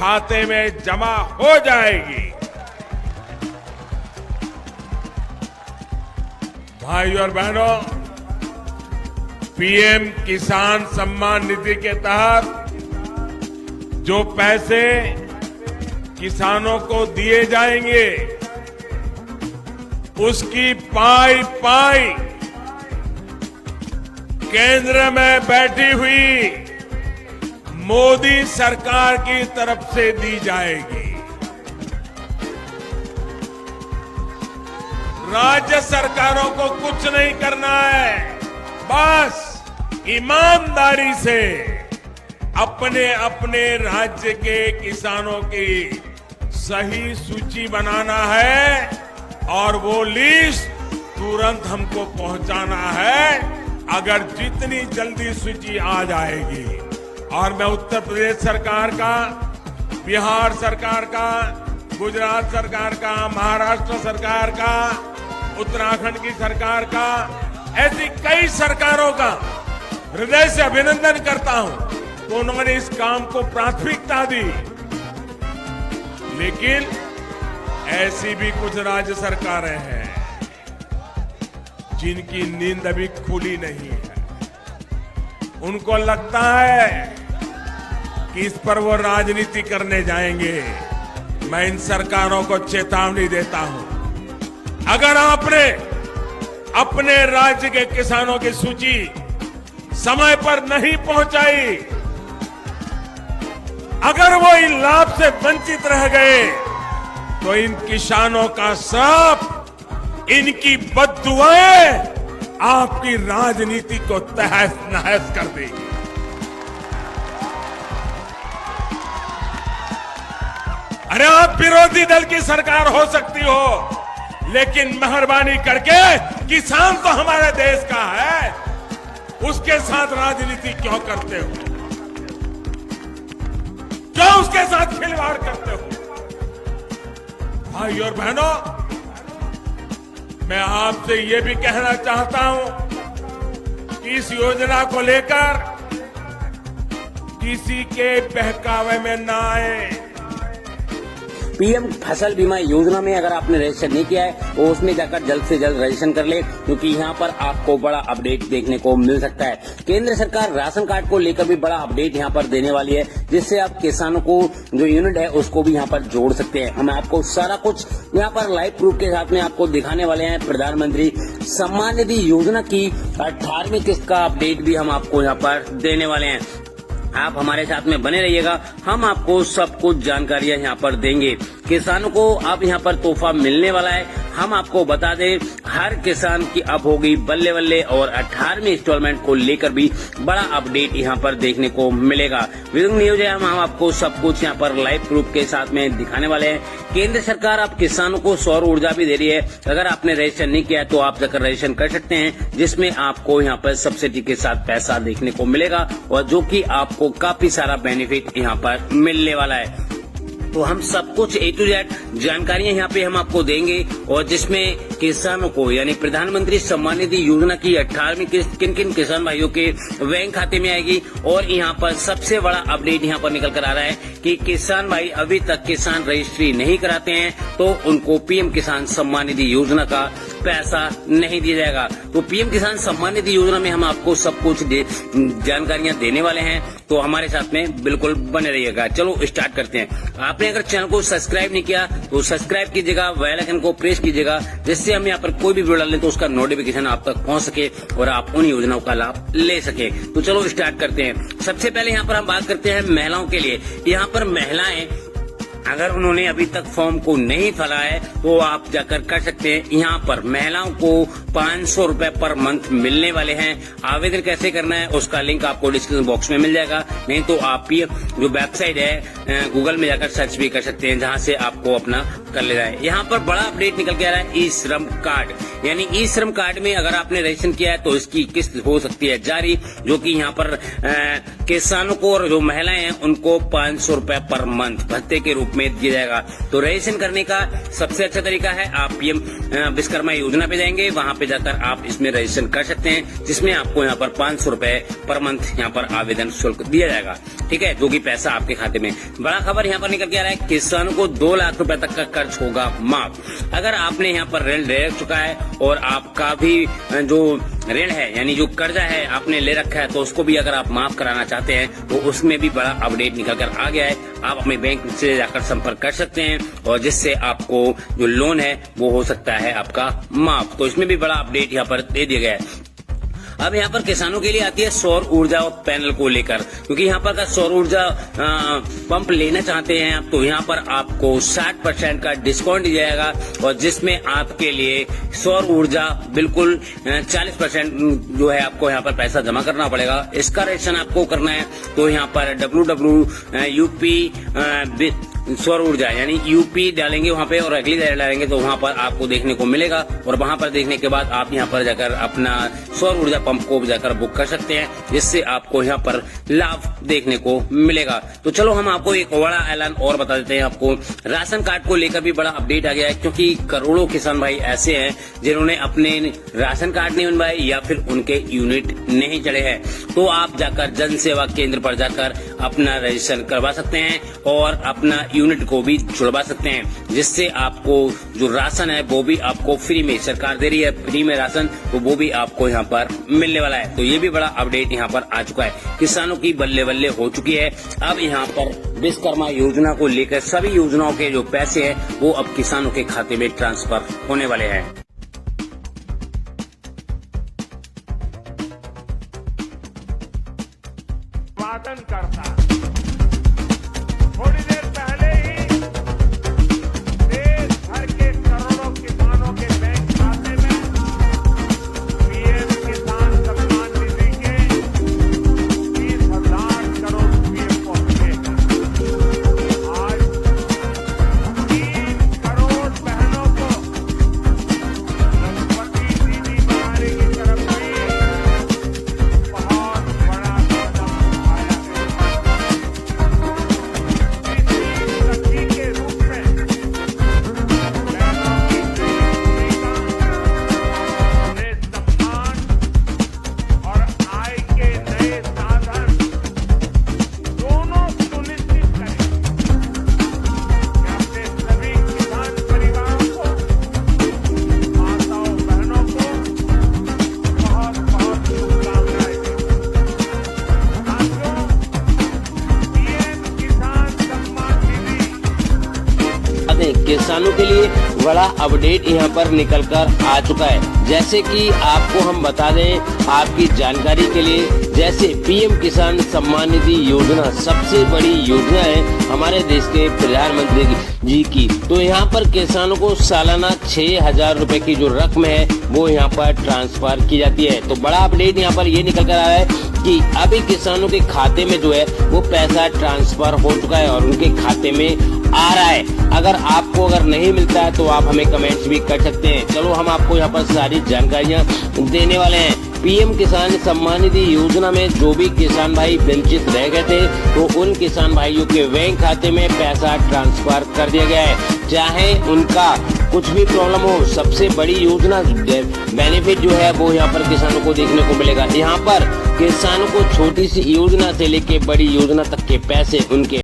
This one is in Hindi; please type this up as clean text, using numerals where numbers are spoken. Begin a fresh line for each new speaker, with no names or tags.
खाते में जमा हो जाएगी। भाई और बहनों, पीएम किसान सम्मान निधि के तहत जो पैसे किसानों को दिए जाएंगे, उसकी पाई पाई केंद्र में बैठी हुई मोदी सरकार की तरफ से दी जाएगी। राज्य सरकारों को कुछ नहीं करना है, बस ईमानदारी से अपने अपने राज्य के किसानों की सही सूची बनाना है और वो लिस्ट तुरंत हमको पहुंचाना है। अगर जितनी जल्दी सूची आ जाएगी, और मैं उत्तर प्रदेश सरकार का, बिहार सरकार का, गुजरात सरकार का, महाराष्ट्र सरकार का, उत्तराखंड की सरकार का, ऐसी कई सरकारों का हृदय से अभिनंदन करता हूं तो उन्होंने इस काम को प्राथमिकता दी। लेकिन ऐसी भी कुछ राज्य सरकारें हैं जिनकी नींद अभी खुली नहीं है। उनको लगता है कि इस पर वो राजनीति करने जाएंगे। मैं इन सरकारों को चेतावनी देता हूं, अगर आपने अपने राज्य के किसानों की सूची समय पर नहीं पहुंचाई, अगर वो इन लाभ से वंचित रह गए, तो इन किसानों का श्राप, इनकी बद्दुआएं आपकी राजनीति को तहस नहस कर देगी। अरे आप विरोधी दल की सरकार हो सकती हो, लेकिन मेहरबानी करके किसान तो हमारे देश का है, उसके साथ राजनीति क्यों करते हो? क्यों उसके साथ खिलवाड़ करते हो? भाई और बहनों, मैं आपसे ये भी कहना चाहता हूं कि इस योजना को लेकर किसी के बहकावे में ना आए।
पीएम फसल बीमा योजना में अगर आपने रजिस्टर नहीं किया है तो उसमें जाकर जल्द से जल्द रजिस्ट्रेशन कर ले, क्योंकि यहाँ पर आपको बड़ा अपडेट देखने को मिल सकता है। केंद्र सरकार राशन कार्ड को लेकर भी बड़ा अपडेट यहाँ पर देने वाली है, जिससे आप किसानों को जो यूनिट है उसको भी यहाँ पर जोड़ सकते हैं। हम आपको सारा कुछ यहाँ पर लाइव प्रूफ के साथ में आपको दिखाने वाले हैं। प्रधानमंत्री सम्मान निधि योजना की 18वीं किस्त का अपडेट भी हम आपको यहाँ पर देने वाले हैं। आप हमारे साथ में बने रहिएगा, हम आपको सब कुछ जानकारियां यहाँ पर देंगे। किसानों को अब यहाँ पर तोहफा मिलने वाला है। हम आपको बता दें, हर किसान की अब होगी बल्ले बल्ले, और 18वीं इंस्टॉलमेंट को लेकर भी बड़ा अपडेट यहाँ पर देखने को मिलेगा। विभिन्न न्यूज है, हम आपको सब कुछ यहाँ पर लाइव प्रूफ के साथ में दिखाने वाले हैं। केंद्र सरकार अब किसानों को सौर ऊर्जा भी दे रही है। अगर आपने रजिस्टर नहीं किया तो आप जाकर रजिस्ट्रेशन कर सकते हैं, जिसमें आपको यहाँ पर सब्सिडी के साथ पैसा देखने को मिलेगा, और जो कि आपको काफी सारा बेनिफिट यहाँ पर मिलने वाला है। तो हम सब कुछ A to Z जानकारियां यहाँ पे हम आपको देंगे, और जिसमें किसानों को यानी प्रधानमंत्री सम्मान निधि योजना की 18वीं किस्त किन किन किसान भाइयों के बैंक खाते में आएगी। और यहाँ पर सबसे बड़ा अपडेट यहाँ पर निकल कर आ रहा है कि किसान भाई अभी तक किसान रजिस्ट्री नहीं कराते हैं तो उनको पीएम किसान सम्मान निधि योजना का पैसा नहीं दिया जाएगा। तो पीएम किसान सम्मान निधि योजना में हम आपको सब कुछ जानकारियां देने वाले हैं, तो हमारे साथ में बिल्कुल बने रहिएगा। चलो स्टार्ट करते हैं। आपने अगर चैनल को सब्सक्राइब नहीं किया तो सब्सक्राइब कीजिएगा, बेल आइकन को प्रेस कीजिएगा, जिससे हम यहाँ पर कोई भी वीडियो डालें तो उसका नोटिफिकेशन आप तक पहुंच सके और आप उन योजनाओं का लाभ ले सके। तो चलो स्टार्ट करते हैं। सबसे पहले यहाँ पर हम बात करते हैं महिलाओं के लिए। यहाँ पर महिलाएं अगर उन्होंने अभी तक फॉर्म को नहीं भरा है तो आप जाकर कर सकते हैं। यहाँ पर महिलाओं को 500 रुपए पर मंथ मिलने वाले हैं। आवेदन कैसे करना है उसका लिंक आपको डिस्क्रिप्शन बॉक्स में मिल जाएगा, नहीं तो आप जो वेबसाइट है गूगल में जाकर सर्च भी कर सकते हैं, जहाँ से आपको अपना कर ले जाए। यहाँ पर बड़ा अपडेट निकल के आ रहा है ई श्रम कार्ड, यानी ई श्रम कार्ड में अगर आपने रजिस्ट्रेशन किया है तो इसकी किस्त हो सकती है जारी, जो कि यहाँ पर किसानों को और जो महिलाएं हैं उनको 500 रुपए पर मंथ भत्ते के रूप में दिया जाएगा। तो रजिस्ट्रेशन करने का सबसे अच्छा तरीका है आप पीएम विश्वकर्मा योजना पे जाएंगे, वहां पे जाकर आप इसमें रजिस्ट्रेशन कर सकते हैं, जिसमें आपको यहाँ पर 500 रुपए पर मंथ यहाँ पर आवेदन शुल्क दिया जाएगा, ठीक है, जो कि पैसा आपके खाते में। बड़ा खबर यहाँ पर निकल के आ रहा है, किसानों को 2 लाख रुपए तक का कर्ज होगा माफ। अगर आपने यहाँ पर ऋण ले चुका है और आपका भी जो ऋण है यानी जो कर्जा है आपने ले रखा है, तो उसको भी अगर आप माफ कराना चाहते हैं तो उसमें भी बड़ा अपडेट निकल कर आ गया है। आप अपने बैंक से जाकर संपर्क कर सकते हैं और जिससे आपको जो लोन है वो हो सकता है आपका माफ। तो इसमें भी बड़ा अपडेट यहाँ पर दे दिया गया है। अब यहाँ पर किसानों के लिए आती है सौर ऊर्जा पैनल को लेकर, क्योंकि यहाँ पर का सौर ऊर्जा पंप लेना चाहते हैं आप, तो यहाँ पर आपको 60% का डिस्काउंट दिया जाएगा और जिसमें आपके लिए सौर ऊर्जा बिल्कुल 40% जो है आपको यहाँ पर पैसा जमा करना पड़ेगा। इसका रजिस्ट्रेशन आपको करना है तो यहाँ पर www.up सौर ऊर्जा यानी यूपी डालेंगे वहाँ पे और अगली डालेंगे तो वहाँ पर आपको देखने को मिलेगा और वहाँ पर देखने के बाद आप यहाँ पर जाकर अपना सौर ऊर्जा पंप को जाकर बुक कर सकते हैं, जिससे आपको यहाँ पर लाभ देखने को मिलेगा। तो चलो हम आपको एक बड़ा ऐलान और बता देते हैं। आपको राशन कार्ड को लेकर भी बड़ा अपडेट आ गया है, क्योंकि करोड़ों किसान भाई ऐसे हैं जिन्होंने अपने राशन कार्ड नहीं बनवाए या फिर उनके यूनिट नहीं चढ़े हैं। तो आप जाकर जन सेवा केंद्र पर जाकर अपना रजिस्ट्रेशन करवा सकते हैं और अपना यूनिट को भी जुड़वा सकते हैं, जिससे आपको जो राशन है वो भी आपको फ्री में, सरकार दे रही है फ्री में राशन, तो वो भी आपको यहाँ पर मिलने वाला है। तो ये भी बड़ा अपडेट यहाँ पर आ चुका है, किसानों की बल्ले बल्ले हो चुकी है। अब यहाँ पर विश्वकर्मा योजना को लेकर सभी योजनाओं के जो पैसे हैं वो अब किसानों के खाते में ट्रांसफर होने वाले हैं।
उत्पादन करता है। थोड़ी देर पहले ही देश भर के करोड़ों किसानों के बैंक खाते में पीएम किसान सम्मान निधि के 30,000 करोड़ रुपये पहुंचे हैं। आज 3 करोड़ बहनों को लखपति दीदी बनाने की तरफ भी बहुत बड़ा कदम उठाया है। सखी के रूप में बहनों की नए सम्मान और आय के नए साधन दोनों सुनिश्चित करें कि अपने सभी किसान परिवारों को, माताओं बहनों को बहुत बहुत शुभकामनाएं दें। साथियों, पीएम किसान सम्मान निधि
किसानों के लिए बड़ा अपडेट यहाँ पर निकल कर आ चुका है। जैसे कि आपको हम बता दें आपकी जानकारी के लिए, जैसे पीएम किसान सम्मान निधि योजना सबसे बड़ी योजना है हमारे देश के प्रधानमंत्री जी की। तो यहाँ पर किसानों को सालाना 6,000 रुपए की जो रकम है वो यहाँ पर ट्रांसफर की जाती है। तो बड़ा अपडेट यहाँ पर ये निकल कर आ रहा है कि अभी किसानों के खाते में जो है वो पैसा ट्रांसफर हो चुका है और उनके खाते में आ रहा है। अगर आपको अगर नहीं मिलता है तो आप हमें कमेंट्स भी कर सकते हैं। चलो हम आपको यहाँ पर सारी जानकारियाँ देने वाले हैं। पीएम किसान सम्मान निधि योजना में जो भी किसान भाई वंचित रह गए थे तो उन किसान भाइयों के बैंक खाते में पैसा ट्रांसफर कर दिया गया है। चाहे उनका कुछ भी प्रॉब्लम हो, सबसे बड़ी योजना बेनिफिट जो है वो यहाँ पर किसानों को देखने को मिलेगा। यहाँ पर किसानों को छोटी सी योजना से लेके बड़ी योजना तक के पैसे उनके